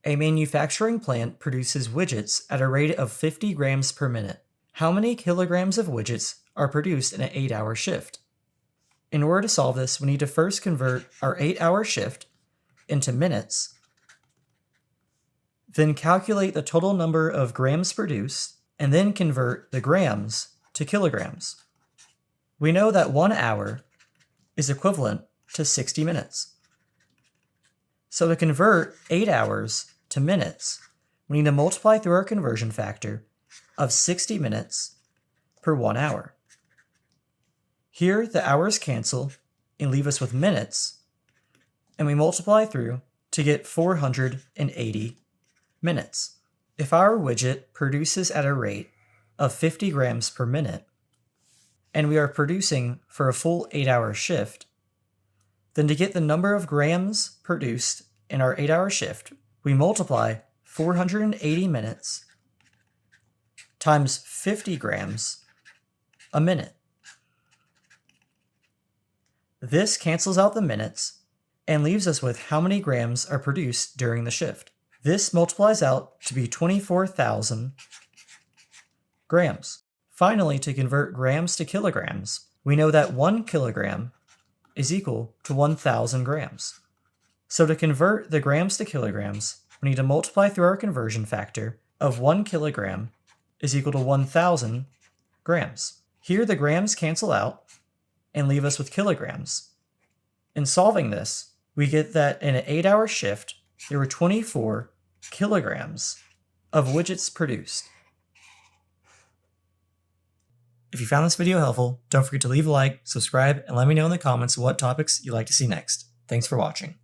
A manufacturing plant produces widgets at a rate of 50 grams per minute. How many kilograms of widgets are produced in an 8-hour shift? In order to solve this, we need to first convert our 8-hour shift into minutes, then calculate the total number of grams produced, and then convert the grams to kilograms. We know that 1 hour is equivalent to 60 minutes. So to convert 8 hours to minutes, we need to multiply through our conversion factor of 60 minutes per 1 hour. Here, the hours cancel and leave us with minutes, and we multiply through to get 480 minutes. If our widget produces at a rate of 50 grams per minute, and we are producing for a full 8-hour shift, then to get the number of grams produced in our 8-hour shift, we multiply 480 minutes times 50 grams a minute. This cancels out the minutes and leaves us with how many grams are produced during the shift. This multiplies out to be 24,000 grams. Finally, to convert grams to kilograms, we know that 1 kilogram is equal to 1,000 grams. So to convert the grams to kilograms, we need to multiply through our conversion factor of 1 kilogram is equal to 1,000 grams. Here the grams cancel out and leave us with kilograms. In solving this, we get that in an 8-hour shift, there were 24 kilograms of widgets produced. If you found this video helpful, don't forget to leave a like, subscribe, and let me know in the comments what topics you'd like to see next. Thanks for watching.